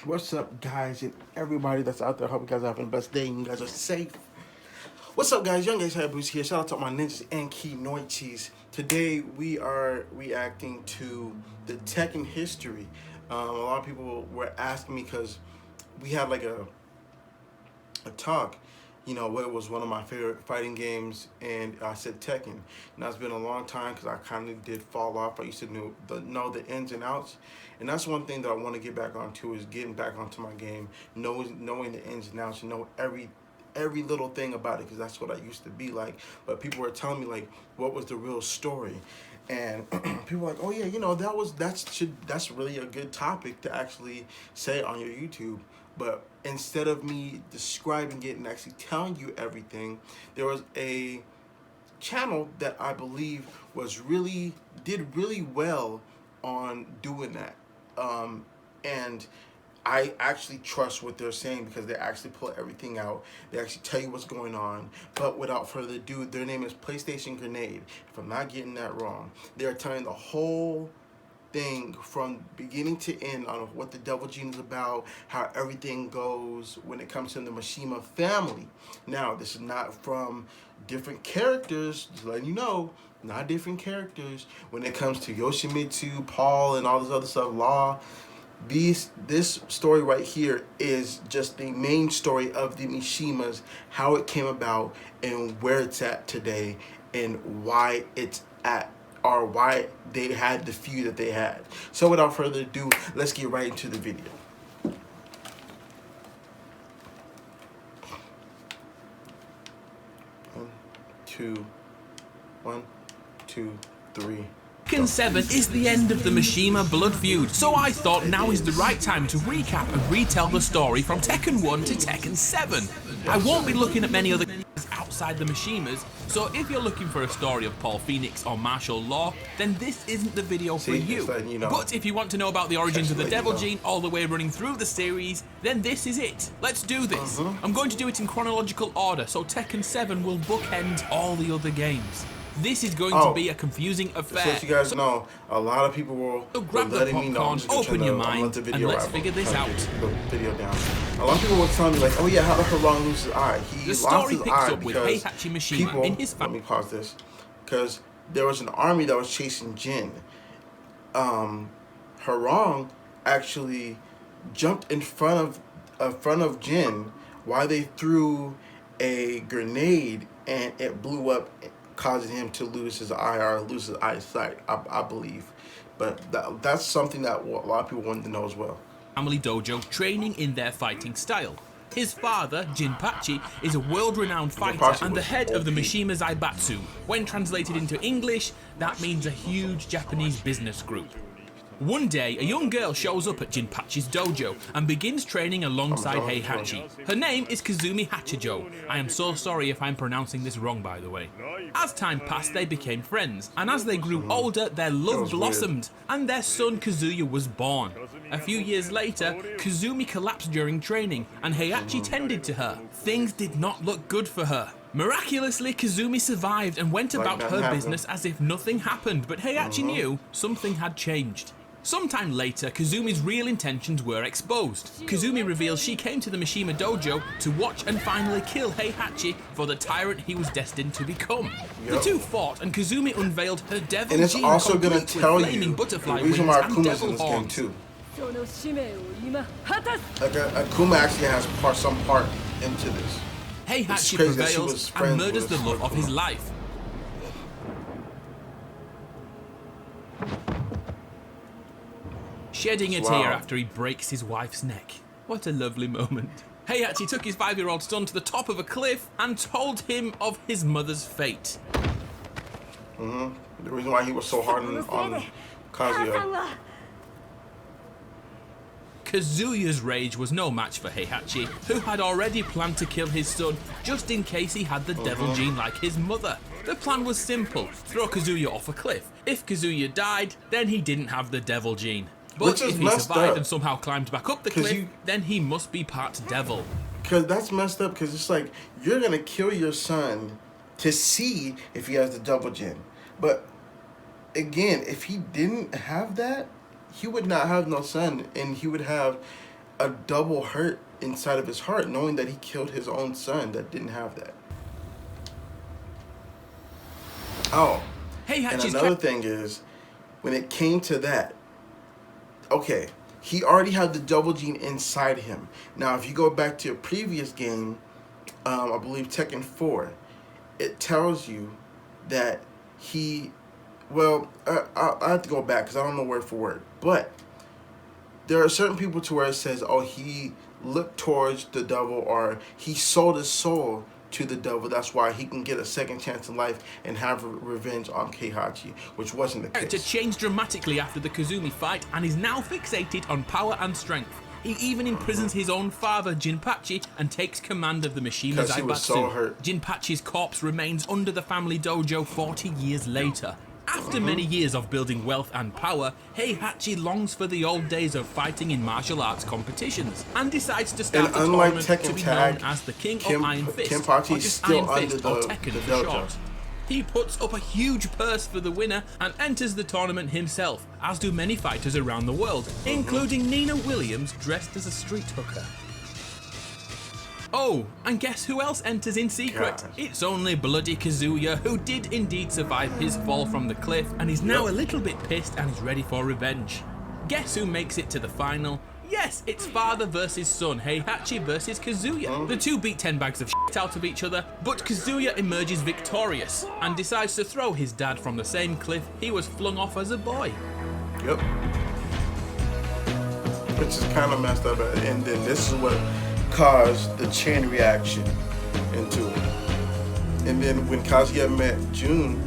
What's up, guys, and everybody that's out there? Hope you guys are having the best day and you guys are safe. What's up, guys? Young Ace Hayabusa here. Shout out to my ninjas and keynoichis. Today we are reacting to the Tekken history. A lot of people were asking me because we had like a talk, what was one of my favorite fighting games, and I said Tekken. Now it's been a long time because I kind of did fall off. I used to know the ins and outs, and that's one thing that I want to get back onto is getting back onto my game, knowing the ins and outs, every little thing about it, because that's what I used to be like. But people were telling me like, what was the real story? And people were like, oh yeah, that's really a good topic to actually say on your YouTube. But instead of me describing it and actually telling you everything, there was a channel that I believe did really well on doing that. And I actually trust what they're saying because they actually pull everything out. They actually tell you what's going on. But without further ado, their name is PlayStation Grenade. If I'm not getting that wrong, they're telling the whole thing from beginning to end on what the Devil Gene is about, how everything goes when it comes to the Mishima family. Now, this is not from different characters, just letting you know, not different characters. When it comes to Yoshimitsu, Paul, and all this other stuff, Law, this story right here is just the main story of the Mishimas, how it came about and where it's at today and why it's at, or why they had the feud that they had. So without further ado, let's get right into the video. One, two, three. Tekken 7 is the end of the Mishima blood feud, so I thought now is the right time to recap and retell the story from Tekken 1 to Tekken 7. I won't be looking at many other characters outside the Mishimas, so if you're looking for a story of Paul Phoenix or Martial Law, then this isn't the video for you. But if you want to know about the origins of the Devil Gene all the way running through the series, then this is it. Let's do this. I'm going to do it in chronological order, so Tekken 7 will bookend all the other games. This is going to be a confusing affair. So you guys know, a lot of people were grab the popcorn, open your mind, and let's figure this out. The video down. A lot of people were telling me like, oh yeah, how did Harong lose his eye? The story picks up with Heihachi Mishima in his family. Let me pause this, because there was an army that was chasing Jin. Harong actually jumped in front of Jin while they threw a grenade and it blew up, causing him to lose his eye or lose his eyesight, I believe. But that's something that a lot of people wanted to know as well. Family dojo training in their fighting style. His father, Jinpachi, is a world-renowned fighter and the head of the Mishima Zaibatsu. When translated into English, that means a huge Japanese business group. One day, a young girl shows up at Jinpachi's dojo and begins training alongside Heihachi. Her name is Kazumi Hachijo. I am so sorry if I'm pronouncing this wrong, by the way. As time passed, they became friends, and as they grew older, their love blossomed, and their son Kazuya was born. A few years later, Kazumi collapsed during training, and Heihachi tended to her. Things did not look good for her. Miraculously, Kazumi survived and went about her business as if nothing happened, but Heihachi knew something had changed. Sometime later, Kazumi's real intentions were exposed. Kazumi reveals she came to the Mishima dojo to watch and finally kill Heihachi for the tyrant he was destined to become. The two fought, and Kazumi unveiled her devil gene, and it's also going to tell you butterfly the reason wings why and Akuma's devil in this game horns. too. Like Akuma actually has some part into this. Heihachi prevails and murders the love of his life. Shedding a tear after he breaks his wife's neck. What a lovely moment. Heihachi took his 5-year-old son to the top of a cliff and told him of his mother's fate. The reason why he was so hard on Kazuya. Kazuya's rage was no match for Heihachi, who had already planned to kill his son just in case he had the devil gene like his mother. The plan was simple: throw Kazuya off a cliff. If Kazuya died, then he didn't have the devil gene. But if he survived and somehow climbed back up the cliff, then he must be part devil. Because that's messed up, because it's like, you're going to kill your son to see if he has the devil gene. But again, if he didn't have that, he would not have no son, and he would have a double hurt inside of his heart, knowing that he killed his own son that didn't have that. Oh, and another thing is, when it came to that, okay, he already had the double gene inside him. Now, if you go back to a previous game, I believe Tekken 4, it tells you that he, well, I have to go back because I don't know word for word, but there are certain people to where it says, oh, he looked towards the devil, or he sold his soul to the devil. That's why he can get a second chance in life and have revenge on Heihachi, which wasn't the case. To change dramatically after the Kazumi fight, and is now fixated on power and strength. He even imprisons his own father, Jinpachi, and takes command of the Mishima Zaibatsu. He was so hurt. Jinpachi's corpse remains under the family dojo 40 years later. After many years of building wealth and power, Heihachi longs for the old days of fighting in martial arts competitions and decides to start a tournament to be known as the King of Iron Fist, or just Iron Fist or Tekken for short. He puts up a huge purse for the winner and enters the tournament himself, as do many fighters around the world, including Nina Williams dressed as a street hooker. Oh, and guess who else enters in secret? It's only bloody Kazuya, who did indeed survive his fall from the cliff and is now a little bit pissed and is ready for revenge. Guess who makes it to the final? Yes, it's father versus son, Heihachi versus Kazuya. The two beat 10 bags of shit out of each other, but Kazuya emerges victorious and decides to throw his dad from the same cliff he was flung off as a boy. Yep. Which is kind of messed up, and then this is what caused the chain reaction into it. And then when Kazuya met June,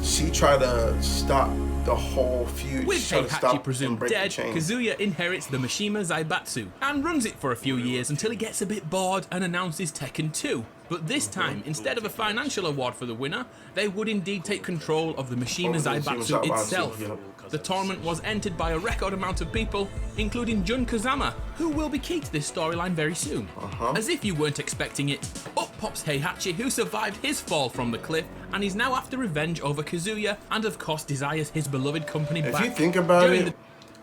she tried to stop the whole feud. With Heihachi presumed dead, Kazuya inherits the Mishima Zaibatsu and runs it for a few years until he gets a bit bored and announces Tekken 2. But this time, instead of a financial award for the winner, they would indeed take control of the Mishima Zaibatsu itself. The tournament was entered by a record amount of people, including Jun Kazama, who will be key to this storyline very soon. As if you weren't expecting it, up pops Heihachi, who survived his fall from the cliff and is now after revenge over Kazuya, and of course desires his beloved company back. If you think about it,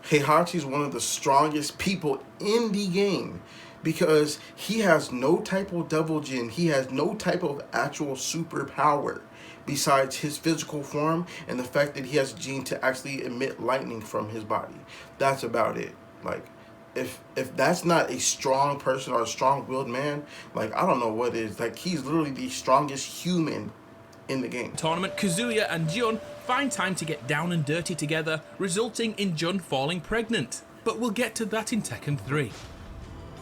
Heihachi is one of the strongest people in the game, because he has no type of double gin, he has no type of actual superpower besides his physical form and the fact that he has a gene to actually emit lightning from his body. That's about it. Like, if that's not a strong person or a strong-willed man, like, I don't know what is. Like, he's literally the strongest human in the game. Tournament, Kazuya and Jun find time to get down and dirty together, resulting in Jun falling pregnant. But we'll get to that in Tekken 3.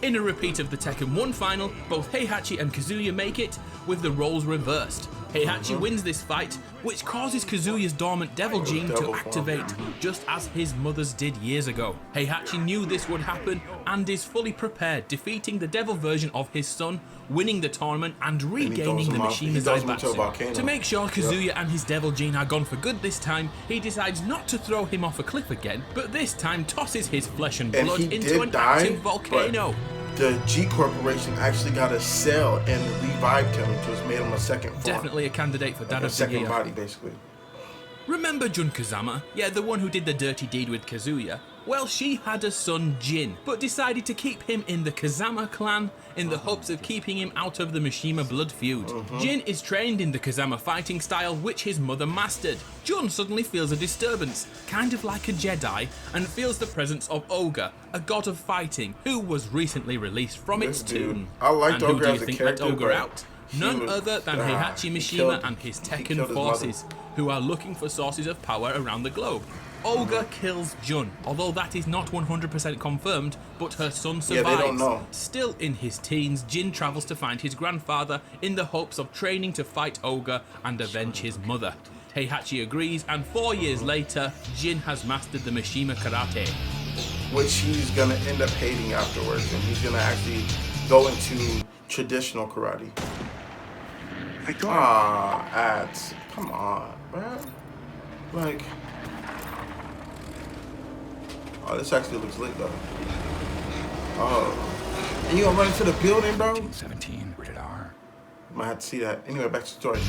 In a repeat of the Tekken 1 final, both Heihachi and Kazuya make it, with the roles reversed. Heihachi wins this fight, which causes Kazuya's dormant devil gene to activate, just as his mother's did years ago. Heihachi knew this would happen and is fully prepared, defeating the devil version of his son, winning the tournament and regaining the Mishima Zaibatsu. To make sure Kazuya and his devil gene are gone for good this time, he decides not to throw him off a cliff again, but this time tosses his flesh and blood into an active volcano. The G Corporation actually got a cell and revived him, which made him a second form. Definitely a candidate for Dad of the Year. Second body, basically. Remember Jun Kazama? Yeah, the one who did the dirty deed with Kazuya? Well, she had a son, Jin, but decided to keep him in the Kazama clan in the hopes of keeping him out of the Mishima blood feud. Jin is trained in the Kazama fighting style, which his mother mastered. Jun suddenly feels a disturbance, kind of like a Jedi, and feels the presence of Ogre, a god of fighting, who was recently released from its tomb. I liked and Ogre who do as you a think character, let Ogre out? None other than Heihachi Mishima and his Tekken forces, who are looking for sources of power around the globe. Ogre kills Jun, although that is not 100% confirmed, but her son survives. Yeah, they don't know. Still in his teens, Jin travels to find his grandfather in the hopes of training to fight Ogre and avenge his mother. Heihachi agrees, and 4 years later, Jin has mastered the Mishima Karate, which he's gonna end up hating afterwards, and he's gonna actually go into traditional karate. Ads. Come on, man. Like, oh, this actually looks lit, though. Oh. And you gonna run into the building, bro? 17, rated R. Might have to see that. Anyway, back to the story.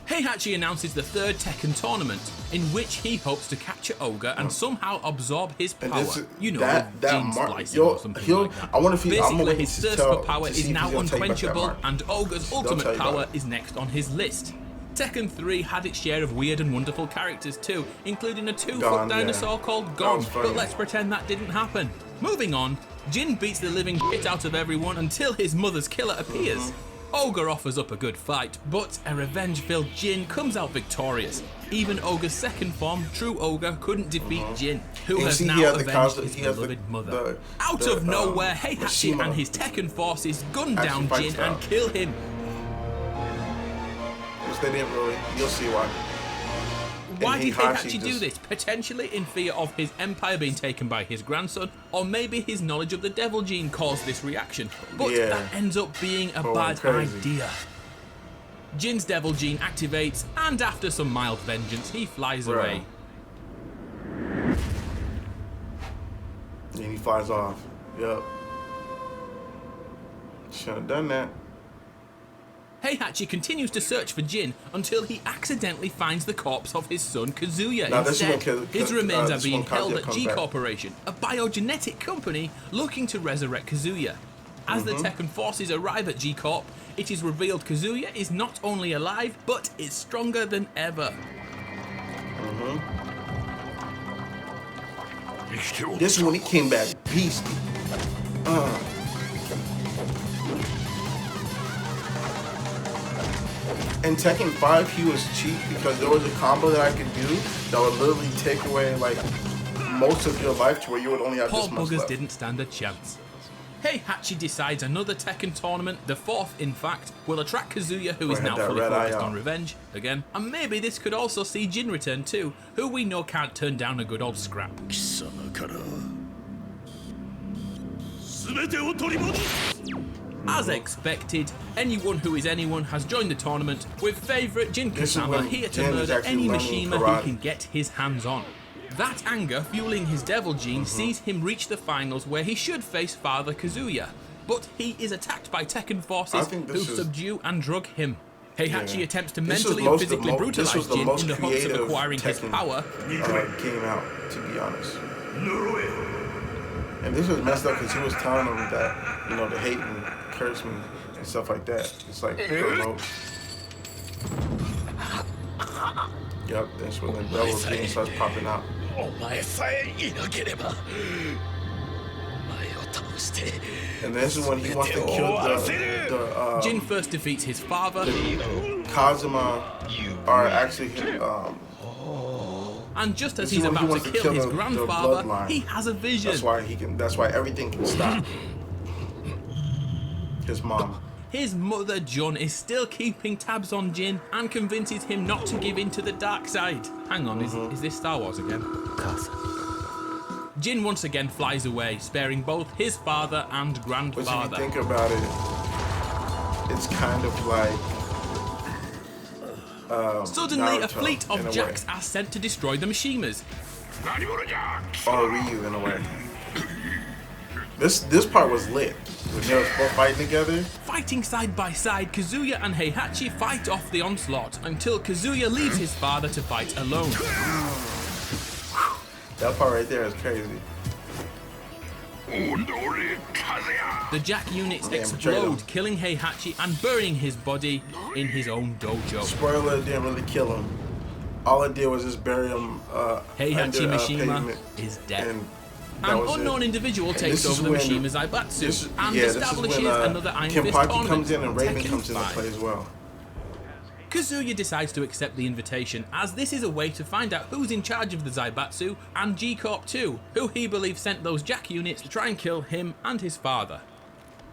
Heihachi announces the third Tekken tournament, in which he hopes to capture Ogre and somehow absorb his power. You know, with gene splicing or something like that. I wonder if he, basically, his thirst for power is now he's unquenchable, and Ogre's ultimate power is next on his list. Tekken 3 had its share of weird and wonderful characters too, including a 2-foot dinosaur called Gon, but let's pretend that didn't happen. Moving on, Jin beats the living shit out of everyone until his mother's killer appears. Ogre offers up a good fight, but a revenge-filled Jin comes out victorious. Even Ogre's second form, True Ogre, couldn't defeat Jin, who has now avenged his beloved mother. Out of nowhere, Heihachi and his Tekken forces gun down Jin and kill him. They didn't really. You'll see why. Why did Heihachi do this? Potentially in fear of his empire being taken by his grandson, or maybe his knowledge of the devil gene caused this reaction. But that ends up being a bad idea. Jin's devil gene activates, and after some mild vengeance, he flies away. And he flies off. Yep. Should have done that. Heihachi continues to search for Jin until he accidentally finds the corpse of his son Kazuya instead. His remains are being held at G Corporation, a biogenetic company looking to resurrect Kazuya. As the Tekken forces arrive at G Corp, it is revealed Kazuya is not only alive, but is stronger than ever. This is when he came back beast. In Tekken 5, he was cheap because there was a combo that I could do that would literally take away like most of your life to where you would only have this much left. Didn't stand a chance. Heihachi decides another Tekken tournament, the fourth in fact, will attract Kazuya, who is now fully focused on revenge again, and maybe this could also see Jin return too, who we know can't turn down a good old scrap. As expected, anyone who is anyone has joined the tournament, with favourite Jin Kasama here to murder any mishima he can get his hands on. That anger fueling his devil gene sees him reach the finals where he should face father Kazuya, but he is attacked by Tekken forces who subdue and drug him. Heihachi attempts to mentally and physically brutalize Jin in the hopes of acquiring his power. Came out, to be honest. And this was messed up because he was telling him that, you know, to hate and curse me and stuff like that. It's like promote. Yep, that's when the devil gene starts popping out. And this is when he wants to kill the Jin first defeats his father. Kazuma are actually and just as he's about to kill his grandfather, he has a vision. That's why everything can stop. His mom. His mother, Jun, is still keeping tabs on Jin and convinces him not to give in to the dark side. Hang on, is this Star Wars again? Jin once again flies away, sparing both his father and grandfather. But if you think about it, it's kind of like suddenly, Naruto, a fleet of jacks are sent to destroy the mishimas. Or Ryu, in a way. This part was lit. When they were both fighting together. Fighting side by side, Kazuya and Heihachi fight off the onslaught until Kazuya leaves his father to fight alone. That part right there is crazy. The Jack units explode, killing Heihachi and burying his body in his own dojo. Spoiler, it didn't really kill him. All it did was just bury him Heihachi Mishima is dead. An unknown individual takes over the Mishima Zaibatsu and establishes another Iron Fist tournament. Comes in and Raven comes into play as well. Kazuya decides to accept the invitation, as this is a way to find out who's in charge of the Zaibatsu and G-Corp 2, who he believes sent those Jack units to try and kill him and his father.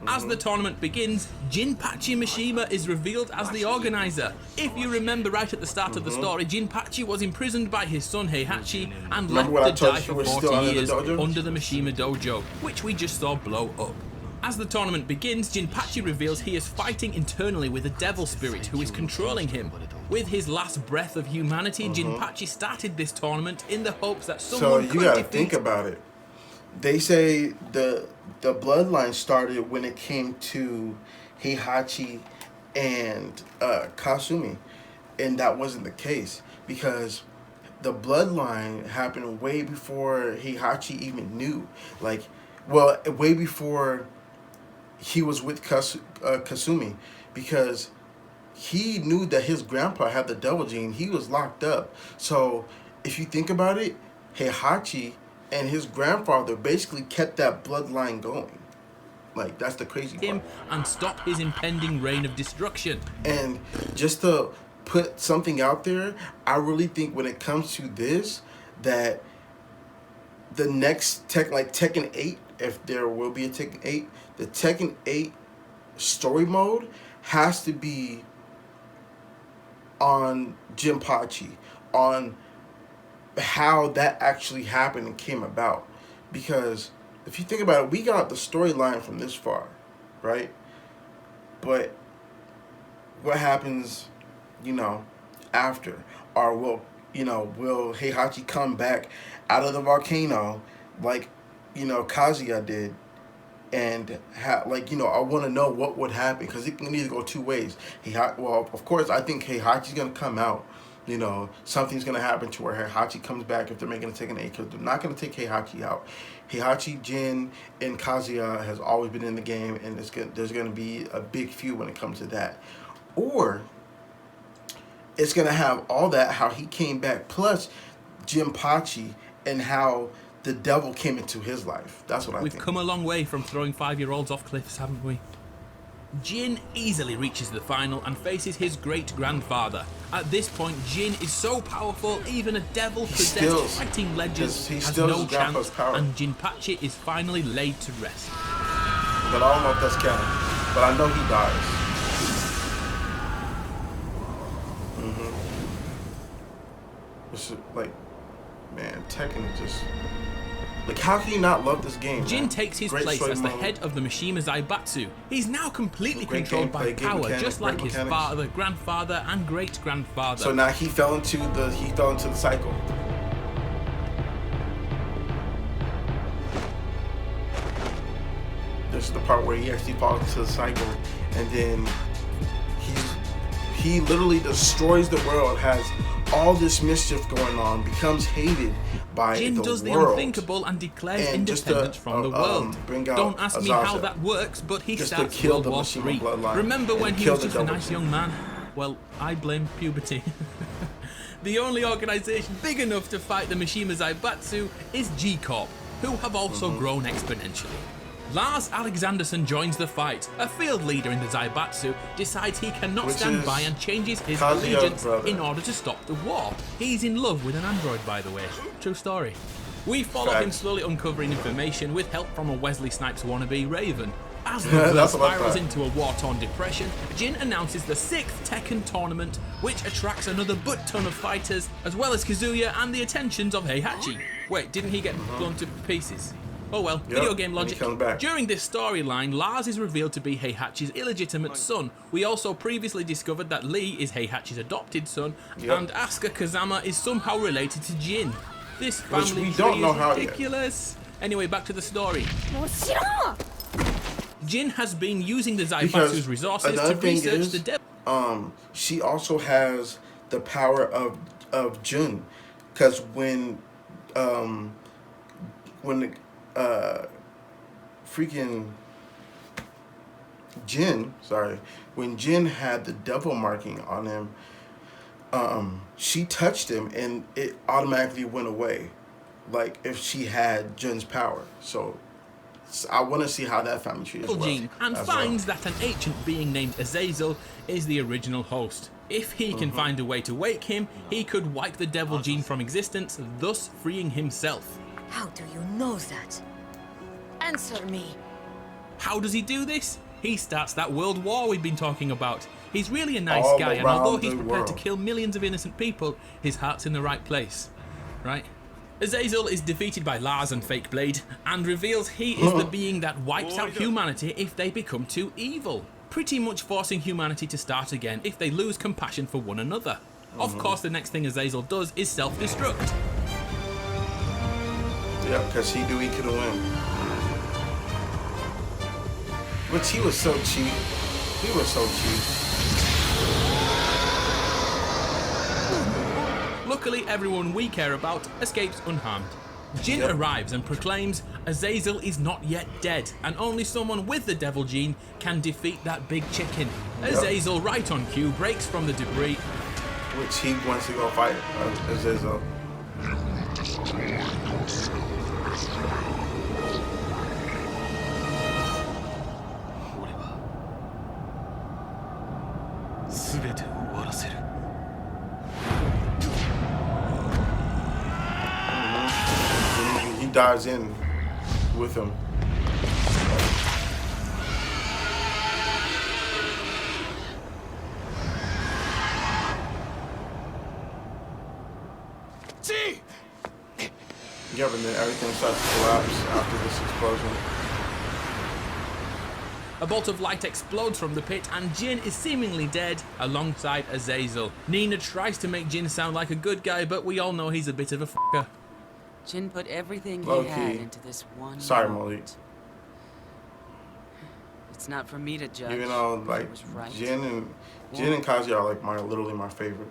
As the tournament begins, Jinpachi Mishima is revealed as the organizer. If you remember right at the start of the story, Jinpachi was imprisoned by his son Heihachi and left to die for 40 years under the Mishima dojo, which we just saw blow up. As the tournament begins, Jinpachi reveals he is fighting internally with a devil spirit who is controlling him. With his last breath of humanity, Jinpachi started this tournament in the hopes that someone could defeat... So you gotta think about it. They say the bloodline started when it came to Heihachi and Kasumi. and that wasn't the case because the bloodline happened way before Heihachi even knew. Like, well, way before he was with Kasumi, because he knew that his grandpa had the devil gene. He was locked up. So if you think about it, Heihachi and his grandfather basically kept that bloodline going. Like, that's the crazy part. And stop his impending reign of destruction. And just to put something out there, I really think when it comes to this, that the next Tekken 8, if there will be a Tekken 8, the Tekken 8 story mode has to be on Jinpachi, on how that actually happened and came about. Because if you think about it, we got the storyline from this far, right? But what happens, after? Or will Heihachi come back out of the volcano like, Kazuya did? And I want to know what would happen, because it can either go two ways. Well, of course, I think Heihachi's gonna come out. Something's gonna happen to where Heihachi comes back if they're making a Tekken 8, because they're not gonna take Heihachi out. Heihachi, Jin, and Kazuya has always been in the game, and there's gonna be a big feud when it comes to that. Or it's gonna have all that, how he came back, plus Jinpachi, and how the devil came into his life. That's what I think. We've come a long way from throwing 5-year-olds off cliffs, haven't we? Jin easily reaches the final and faces his great-grandfather. At this point, Jin is so powerful, even a devil-possessed fighting legend has no chance, and Jinpachi is finally laid to rest. But I don't know if that's canon. But I know he dies. It's like, man, Tekken is just... Like, how can you not love this game? Jin takes his place as the head of the Mishima Zaibatsu. He's now completely controlled by power, just like his father, grandfather, and great-grandfather. So now he fell into the cycle. This is the part where he actually falls into the cycle, and then he literally destroys the world, has all this mischief going on, becomes hated by Jin the world. Jin does the unthinkable and declares independence from the world. Don't ask me how that works, but he starts World War III. Remember when he was just a nice young man? Well, I blame puberty. The only organization big enough to fight the Mishima Zaibatsu is G-Corp, who have also grown exponentially. Lars Alexanderson joins the fight. A field leader in the Zaibatsu decides he cannot stand by and changes his allegiance in order to stop the war. He's in love with an android, by the way. True story. We follow him slowly uncovering information with help from a Wesley Snipes wannabe, Raven. As the world spirals into a war-torn depression, Jin announces the 6th Tekken tournament, which attracts another butt-ton of fighters, as well as Kazuya and the attentions of Heihachi. Wait, didn't he get blown to pieces? Oh well, video game logic. During this storyline, Lars is revealed to be Heihachi's illegitimate son. We also previously discovered that Lee is Heihachi's adopted son, and Asuka Kazama is somehow related to Jin. This family tree is ridiculous. Anyway, back to the story. Jin has been using the Zaibatsu's resources to research the devil. She also has the power of Jun, because when when Jin had the devil marking on him, she touched him and it automatically went away, like if she had Jun's power. So I want to see how that family tree is and finds that an ancient being named Azazel is the original host. If he can find a way to wake him, he could wipe the devil gene from existence, thus freeing himself. How do you know that? Answer me. How does he do this? He starts that world war we've been talking about. He's really a nice guy, and although he's prepared to kill millions of innocent people, his heart's in the right place, right? Azazel is defeated by Lars and Fake Blade, and reveals he is the being that wipes out humanity if they become too evil, pretty much forcing humanity to start again if they lose compassion for one another. Of course, the next thing Azazel does is self-destruct. Yeah, because he knew he couldn't win. But he was so cheap. He was so cheap. Luckily, everyone we care about escapes unharmed. Jin arrives and proclaims Azazel is not yet dead, and only someone with the devil gene can defeat that big chicken. Azazel, right on cue, breaks from the debris, which he wants to go fight Azazel. He dives in with him. Yep, and then everything starts to collapse after this explosion. A bolt of light explodes from the pit and Jin is seemingly dead alongside Azazel. Nina tries to make Jin sound like a good guy, but we all know he's a bit of a f***er. Jin put everything Low he had key. into this one Sorry, moment. Malik. It's not for me to judge. Even though, if like, it was right. Jin and Kazuya are like literally my favorite.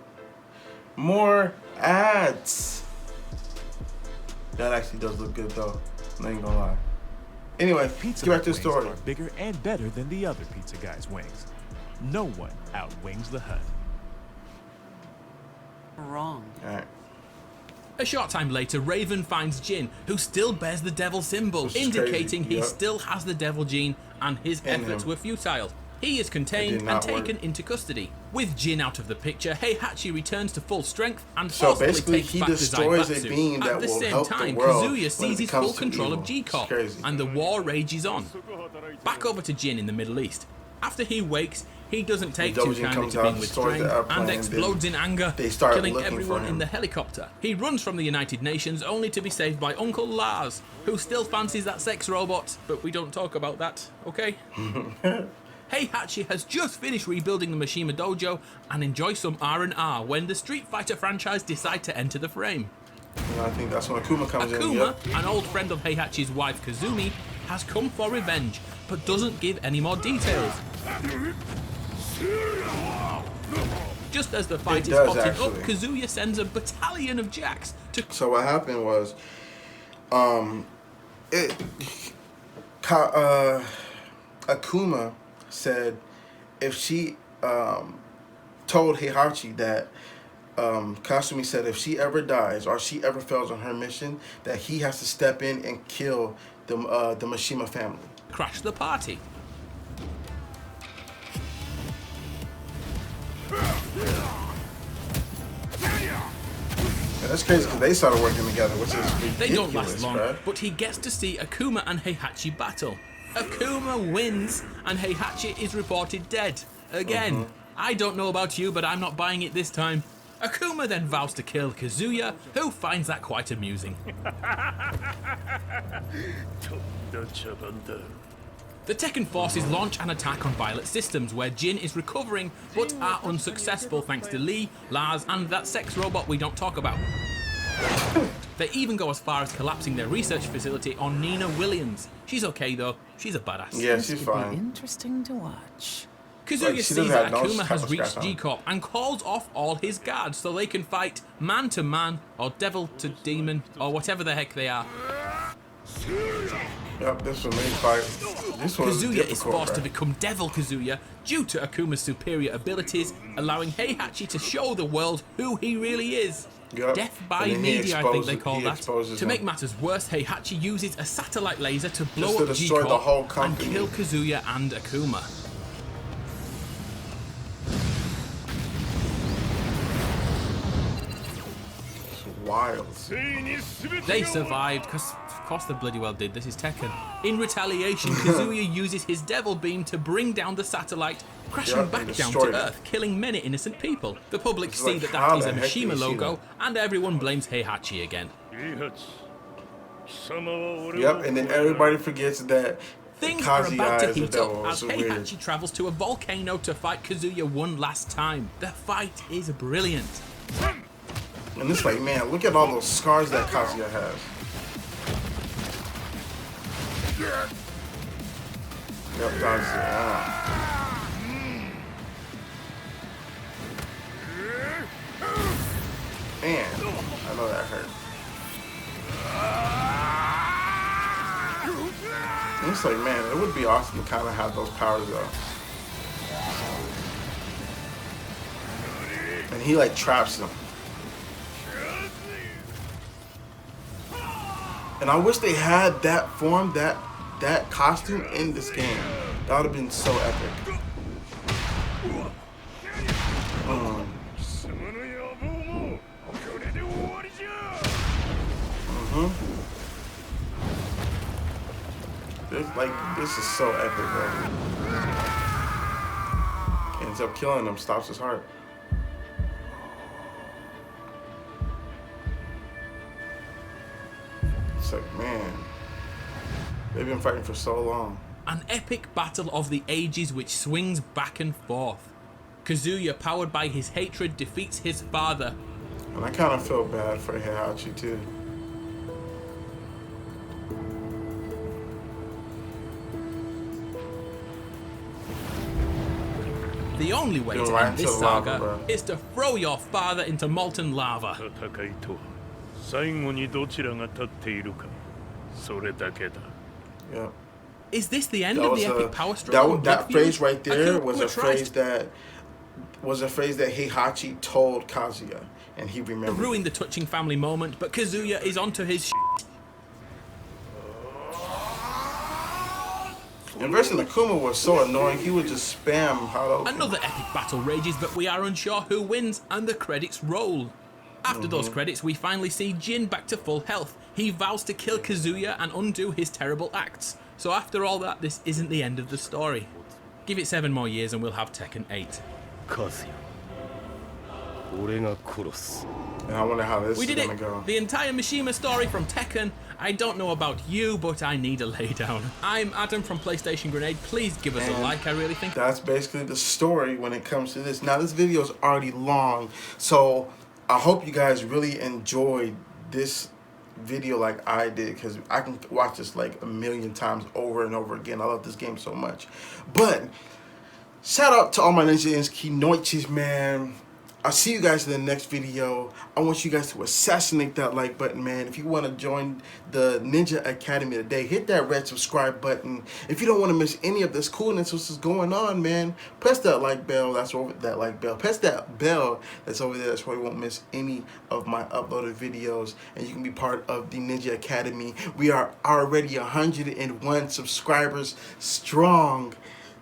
More ads. That actually does look good though. I ain't gonna lie. Anyway, let's get back to the story. Are bigger and better than the other pizza guy's wings. No one outwings the Hut. Wrong. Alright. A short time later, Raven finds Jin, who still bears the devil symbol, Which is indicating crazy. he Yep. still has the devil gene and his In efforts him. were futile. He is contained and not taken work. into custody. With Jin out of the picture, Heihachi returns to full strength and So forcibly basically, takes he back the destroys a Zaibatsu. being that At the will same help the time, world Kazuya when it seizes comes full to control evil. of G-Corp, It's crazy. and the war rages on. Back over to Jin in the Middle East. After he wakes, he doesn't take When too Double-Jin kindly comes to out, being with destroys the Strain airplane, and then explodes in anger, they start killing looking for everyone in him. the helicopter. He runs from the United Nations only to be saved by Uncle Lars, who still fancies that sex robot, but we don't talk about that, okay? Heihachi has just finished rebuilding the Mishima dojo and enjoys some R&R when the Street Fighter franchise decide to enter the frame. And I think that's when Akuma comes in. Akuma, Yep. an old friend of Heihachi's wife Kazumi, has come for revenge, but doesn't give any more details. Just as the fight is does, hotting up, actually. Kazuya sends a battalion of jacks to So what happened was, Akuma said if she told Heihachi that Kasumi said if she ever dies or she ever fails on her mission, that he has to step in and kill the Mishima family. crash the party. And that's crazy because they started working together, which is ridiculous. They don't last long, bruh. but he gets to see Akuma and Heihachi battle. Akuma wins, and Heihachi is reported dead. Again, I don't know about you, but I'm not buying it this time. Akuma then vows to kill Kazuya, who finds that quite amusing. The Tekken forces launch an attack on Violet Systems, where Jin is recovering, but are unsuccessful thanks to Lee, Lars, and that sex robot we don't talk about. They even go as far as collapsing their research facility on Nina Williams. She's okay though, she's a badass. Yeah, This she's could be fine. interesting to watch. Kazuya Like, she sees doesn't that have no Akuma has scratch reached on. G-Corp and calls off all his guards so they can fight man to man, or devil to demon, or whatever the heck they are. Yep, this one made fight. This one was Kazuya is difficult, forced to bruh. become Devil Kazuya due to Akuma's superior abilities, allowing Heihachi to show the world who he really is. Yep. Death by And then he media, I think they exposes- call he that. exposes To him. make matters worse, Heihachi uses a satellite laser to blow Just to up destroy the G-Corp whole and company. kill Kazuya and Akuma. Wild. They survived, because of course they bloody well did, this is Tekken. In retaliation, Kazuya uses his devil beam to bring down the satellite, crashing Yep, back and down to destroyed it. Earth, killing many innocent people. The public It's see like, that how is a the heck did Mishima you see logo, and everyone blames Heihachi again. Yep, and then everybody forgets that Things are Kazuya about to is a heat devil. up as It's weird. Heihachi travels to a volcano to fight Kazuya one last time. The fight is brilliant. And it's like, man, look at all those scars that Kazuya has. Yep, Kazuya. Man, I know that hurt. It's like, man, it would be awesome to kind of have those powers though. And he like traps him. And I wish they had that form, that costume in this game. That would have been so epic. This is so epic, bro. Ends up killing him, stops his heart. It's like, man, they've been fighting for so long. An epic battle of the ages which swings back and forth. Kazuya, powered by his hatred, defeats his father. And I kind of feel bad for Heihachi too. The only way to end this saga is to throw your father into molten lava. Yeah. Is this the end of the epic power struggle? That phrase right there was a phrase that Heihachi told Kazuya, and he remembered. Ruined the touching family moment, but Kazuya is onto his shit. And versus Akuma was so annoying, he would just spam Hadoken. Another epic battle rages, but we are unsure who wins, and the credits roll. After those credits, we finally see Jin back to full health. He vows to kill Kazuya and undo his terrible acts. So after all that, this isn't the end of the story. Give it 7 more years and we'll have Tekken 8. And I wonder how this is gonna go. The entire Mishima story from Tekken. I don't know about you, but I need a laydown. I'm Adam from PlayStation Grenade. Please give us a like, I really think. That's basically the story when it comes to this. Now, this video is already long, so I hope you guys really enjoyed this video like I did, because I can watch this like a million times over and over again. I love this game so much. But shout out to all my Ninja and Kinoichis, man. I'll see you guys in the next video. I want you guys to assassinate that like button, man. If you want to join the Ninja Academy today, hit that red subscribe button. If you don't want to miss any of this coolness which is going on, man, press that like bell. That's over that like bell. Press that bell that's over there. That's why you won't miss any of my uploaded videos, and you can be part of the Ninja Academy. We are already 101 subscribers strong,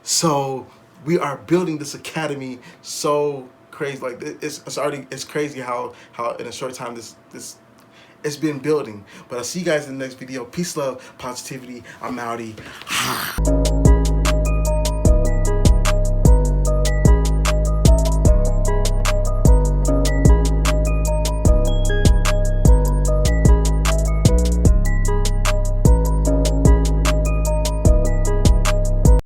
so we are building this academy so crazy. Like it's crazy how in a short time this it's been building. But I'll see you guys in the next video. Peace, love, positivity. I'm outie.